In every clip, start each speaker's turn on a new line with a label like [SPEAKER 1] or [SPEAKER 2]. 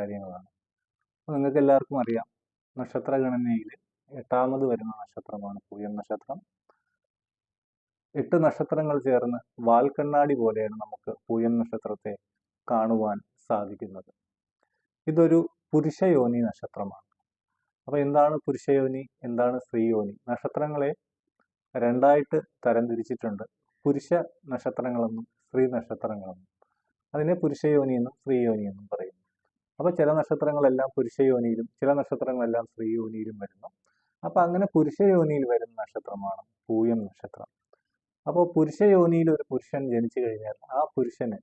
[SPEAKER 1] കാര്യങ്ങളാണ്. അപ്പോൾ നിങ്ങൾക്ക് എല്ലാവർക്കും അറിയാം, നക്ഷത്രഗണനയിൽ 8ാമത് വരുന്ന നക്ഷത്രമാണ് പൂയം നക്ഷത്രം. 8 നക്ഷത്രങ്ങൾ ചേർന്ന് വാൽക്കണ്ണാടി പോലെയാണ് നമുക്ക് പൂയം നക്ഷത്രത്തെ കാണുവാൻ സാധിക്കുന്നത്. ഇതൊരു പുരുഷയോനി നക്ഷത്രമാണ്. അപ്പൊ എന്താണ് പുരുഷയോനി, എന്താണ് സ്ത്രീയോനി? നക്ഷത്രങ്ങളെ രണ്ടായിട്ട് തരംതിരിച്ചിട്ടുണ്ട്, പുരുഷ നക്ഷത്രങ്ങളെന്നും സ്ത്രീ നക്ഷത്രങ്ങളെന്നും. അതിനെ പുരുഷയോനി എന്നും സ്ത്രീയോനി എന്നും പറയുന്നു. അപ്പൊ ചില നക്ഷത്രങ്ങളെല്ലാം പുരുഷയോനിയിലും ചില നക്ഷത്രങ്ങളെല്ലാം സ്ത്രീയോനിയിലും വരുന്നു. അപ്പൊ അങ്ങനെ പുരുഷയോനിയിൽ വരുന്ന നക്ഷത്രമാണ് പൂയം നക്ഷത്രം. അപ്പോൾ പുരുഷയോനിയിൽ ഒരു പുരുഷൻ ജനിച്ചു കഴിഞ്ഞാൽ ആ പുരുഷന്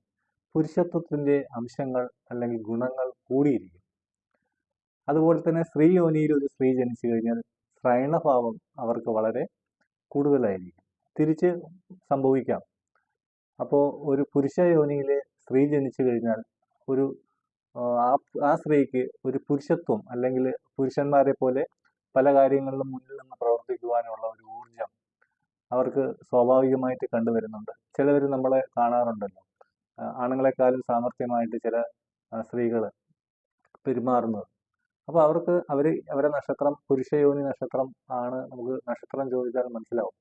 [SPEAKER 1] പുരുഷത്വത്തിന്റെ അംശങ്ങൾ അല്ലെങ്കിൽ ഗുണങ്ങൾ കൂടിയിരിക്കും. അതുപോലെ തന്നെ സ്ത്രീ യോനിയിൽ ഒരു സ്ത്രീ ജനിച്ചു കഴിഞ്ഞാൽ ശ്രൈണഭാവം അവർക്ക് വളരെ കൂടുതലായിരിക്കും. തിരിച്ച് സംഭവിക്കാം. അപ്പോൾ ഒരു പുരുഷ യോനിയിലെ സ്ത്രീ ജനിച്ചു കഴിഞ്ഞാൽ ഒരു ആ സ്ത്രീക്ക് ഒരു പുരുഷത്വം അല്ലെങ്കിൽ പുരുഷന്മാരെ പോലെ പല കാര്യങ്ങളിലും മുന്നിൽ നിന്ന് പ്രവർത്തിക്കുവാനുള്ള ഒരു ഊർജം അവർക്ക് സ്വാഭാവികമായിട്ട് കണ്ടുവരുന്നുണ്ട്. ചിലവർ നമ്മളെ കാണാറുണ്ടല്ലോ, ആണുങ്ങളെക്കാളും സാമർഥ്യമായിട്ട് ചില സ്ത്രീകൾ പെരുമാറുന്നത്. അപ്പോൾ അവരെ നക്ഷത്രം പുരുഷയോനി നക്ഷത്രം ആണ്, നമുക്ക് നക്ഷത്രം ചോദിച്ചാൽ മനസ്സിലാവും.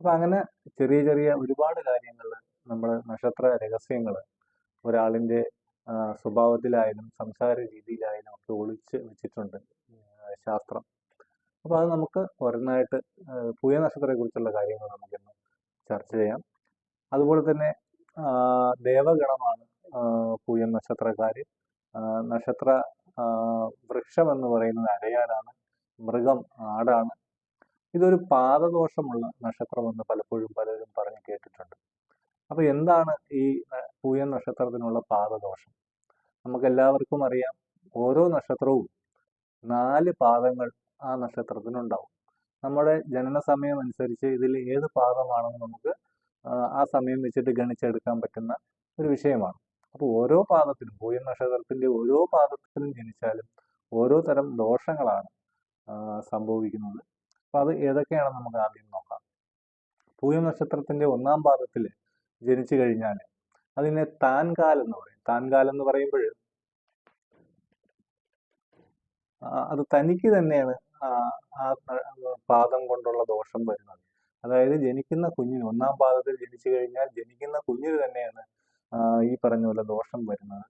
[SPEAKER 1] അപ്പൊ അങ്ങനെ ചെറിയ ചെറിയ ഒരുപാട് കാര്യങ്ങൾ നമ്മൾ നക്ഷത്ര രഹസ്യങ്ങൾ ഒരാളിന്റെ സ്വഭാവത്തിലായാലും സംസാര രീതിയിലായാലും ഒക്കെ ഒളിച്ച് വെച്ചിട്ടുണ്ട് ശാസ്ത്രം. അപ്പൊ അത് നമുക്ക് ഓരോന്നായിട്ട് പൂയ നക്ഷത്രത്തെ കുറിച്ചുള്ള കാര്യങ്ങൾ നമുക്കിന്ന് ചർച്ച ചെയ്യാം. അതുപോലെ തന്നെ ദേവഗണമാണ് പൂയം നക്ഷത്രക്കാര്. നക്ഷത്ര വൃക്ഷം എന്ന് പറയുന്നത് അരയാലാണ്, മൃഗം ആടാണ്. ഇതൊരു പാദദോഷമുള്ള നക്ഷത്രമെന്ന് പലപ്പോഴും പലരും പറഞ്ഞു കേട്ടിട്ടുണ്ട്. അപ്പൊ എന്താണ് ഈ പൂയം നക്ഷത്രത്തിനുള്ള പാദദോഷം? നമുക്ക് എല്ലാവർക്കും അറിയാം, ഓരോ നക്ഷത്രവും 4 പാദങ്ങൾ ആ നക്ഷത്രത്തിനുണ്ടാവും. നമ്മുടെ ജനന സമയം അനുസരിച്ച് ഇതിൽ ഏത് പാദമാണെന്ന് നമുക്ക് ആ സമയം വെച്ചിട്ട് ഗണിച്ചെടുക്കാൻ പറ്റുന്ന ഒരു വിഷയമാണ്. അപ്പോൾ ഓരോ പാദത്തിലും, പൂയം നക്ഷത്രത്തിന്റെ ഓരോ പാദത്തിലും ജനിച്ചാലും ഓരോ തരം ദോഷങ്ങളാണ് സംഭവിക്കുന്നത്. അപ്പൊ അത് ഏതൊക്കെയാണെന്ന് നമുക്ക് ആദ്യം നോക്കാം. പൂയം നക്ഷത്രത്തിന്റെ 1ാം പാദത്തിൽ ജനിച്ചു കഴിഞ്ഞാൽ അതിനെ താൻകാൽ എന്ന് പറയും. താൻകാൽ എന്ന് പറയുമ്പോൾ അത് തനിക്ക് തന്നെയാണ് ആ പാദം കൊണ്ടുള്ള ദോഷം വരുന്നത്. അതായത് ജനിക്കുന്ന കുഞ്ഞിന് 1ാം പാദത്തിൽ ജനിച്ചു കഴിഞ്ഞാൽ ജനിക്കുന്ന കുഞ്ഞിന് തന്നെയാണ് ഈ പറഞ്ഞ പോലെ ദോഷം വരുന്നത്.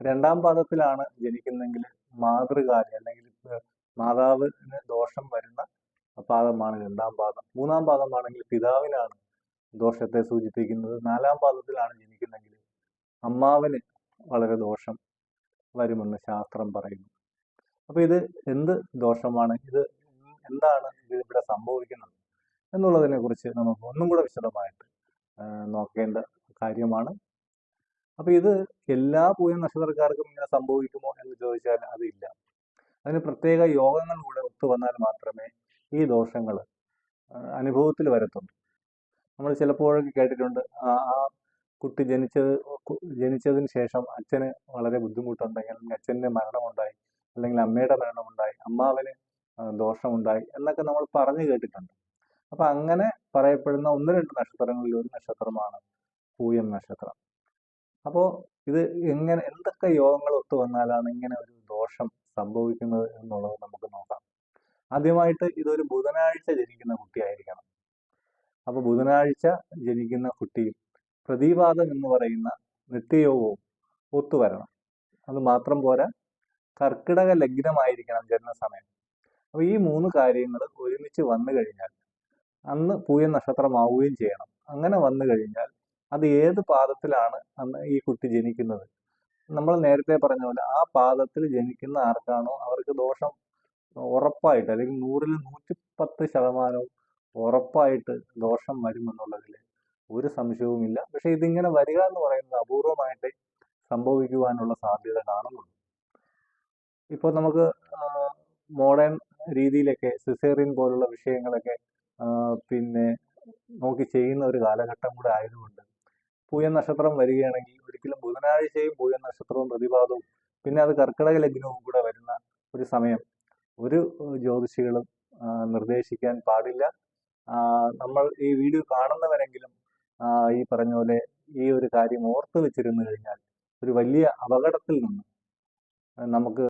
[SPEAKER 1] 2ാം പാദത്തിലാണ് ജനിക്കുന്നെങ്കിൽ മാതൃകാലി അല്ലെങ്കിൽ മാതാവിന് ദോഷം വരുന്ന പാദമാണ് 2ാം പാദം. 3ാം പാദമാണെങ്കിൽ പിതാവിനാണ് ദോഷത്തെ സൂചിപ്പിക്കുന്നത്. 4ാം പാദത്തിലാണ് ജനിക്കുന്നെങ്കിൽ അമ്മാവന് വളരെ ദോഷം വരുമെന്ന് ശാസ്ത്രം പറയുന്നു. അപ്പൊ ഇത് എന്ത് ദോഷമാണ്, ഇത് എന്താണ് ഇവിടെ സംഭവിക്കുന്നത് എന്നുള്ളതിനെ കുറിച്ച് നമുക്ക് ഒന്നും കൂടെ വിശദമായിട്ട് നോക്കേണ്ട കാര്യമാണ്. അപ്പൊ ഇത് എല്ലാ പൂയം നക്ഷത്രക്കാർക്കും ഇങ്ങനെ സംഭവിക്കുമോ എന്ന് ചോദിച്ചാൽ അതില്ല. അതിന് പ്രത്യേക യോഗങ്ങൾ കൂടെ ഒത്തു വന്നാൽ മാത്രമേ ഈ ദോഷങ്ങൾ അനുഭവത്തിൽ വരത്തുള്ളൂ. നമ്മൾ ചിലപ്പോഴൊക്കെ കേട്ടിട്ടുണ്ട്, ആ കുട്ടി ജനിച്ചതിന് ശേഷം അച്ഛന് വളരെ ബുദ്ധിമുട്ടുണ്ടെങ്കിൽ, അല്ലെങ്കിൽ അച്ഛൻ്റെ മരണമുണ്ടായി, അല്ലെങ്കിൽ അമ്മയുടെ മരണമുണ്ടായി, അമ്മാവന് ദോഷമുണ്ടായി എന്നൊക്കെ നമ്മൾ പറഞ്ഞു കേട്ടിട്ടുണ്ട്. അപ്പൊ അങ്ങനെ പറയപ്പെടുന്ന 1-2 നക്ഷത്രങ്ങളിൽ ഒരു നക്ഷത്രമാണ് പൂയം നക്ഷത്രം. അപ്പോൾ ഇത് എന്തൊക്കെ യോഗങ്ങൾ ഒത്തു വന്നാലാണ് ഇങ്ങനെ ഒരു ദോഷം സംഭവിക്കുന്നത് എന്നുള്ളത് നമുക്ക് നോക്കാം. ആദ്യമായിട്ട് ഇതൊരു ബുധനാഴ്ച ജനിക്കുന്ന കുട്ടിയായിരിക്കണം. അപ്പൊ ബുധനാഴ്ച ജനിക്കുന്ന കുട്ടിയിൽ പ്രതിപാദം എന്ന് പറയുന്ന നിത്യയോഗവും ഒത്തുവരണം. അത് മാത്രം പോരാ, കർക്കിടക ലഗ്നമായിരിക്കണം ജനനസമയം. അപ്പൊ ഈ 3 കാര്യങ്ങൾ ഒരുമിച്ച് വന്നു കഴിഞ്ഞാൽ അന്ന് പൂയം നക്ഷത്രമാവുകയും ചെയ്യണം. അങ്ങനെ വന്നു കഴിഞ്ഞാൽ അത് ഏത് പാദത്തിലാണ് അന്ന് ഈ കുട്ടി ജനിക്കുന്നത്, നമ്മൾ നേരത്തെ പറഞ്ഞ പോലെ ആ പാദത്തിൽ ജനിക്കുന്ന ആർക്കാണോ അവർക്ക് ദോഷം ഉറപ്പായിട്ട്, അല്ലെങ്കിൽ 100-ൽ 110% ഉറപ്പായിട്ട് ദോഷം വരുമെന്നുള്ളതിൽ ഒരു സംശയവുമില്ല. പക്ഷെ ഇതിങ്ങനെ വരിക എന്ന് പറയുന്നത് അപൂർവമായിട്ട് സംഭവിക്കുവാനുള്ള സാധ്യത കാണുന്നുണ്ട്. ഇപ്പോൾ നമുക്ക് മോഡേൺ രീതിയിലൊക്കെ സിസേറിയൻ പോലുള്ള വിഷയങ്ങളൊക്കെ പിന്നെ നോക്കി ചെയ്യുന്ന ഒരു കാലഘട്ടം കൂടെ ആയതുകൊണ്ട് പൂയം നക്ഷത്രം വരികയാണെങ്കിൽ ഒരിക്കലും ബുധനാഴ്ചയും പൂയം നക്ഷത്രവും പ്രതിപാദവും പിന്നെ അത് കർക്കിടക ലഗ്നവും കൂടെ വരുന്ന ഒരു സമയം ഒരു ജ്യോതിഷികളും നിർദ്ദേശിക്കാൻ പാടില്ല. നമ്മൾ ഈ വീഡിയോ കാണുന്നവരെങ്കിലും ഈ പറഞ്ഞ പോലെ ഈ ഒരു കാര്യം ഓർത്തു വെച്ചിരുന്നു കഴിഞ്ഞാൽ ഒരു വലിയ അപകടത്തിൽ നിന്ന് നമുക്ക്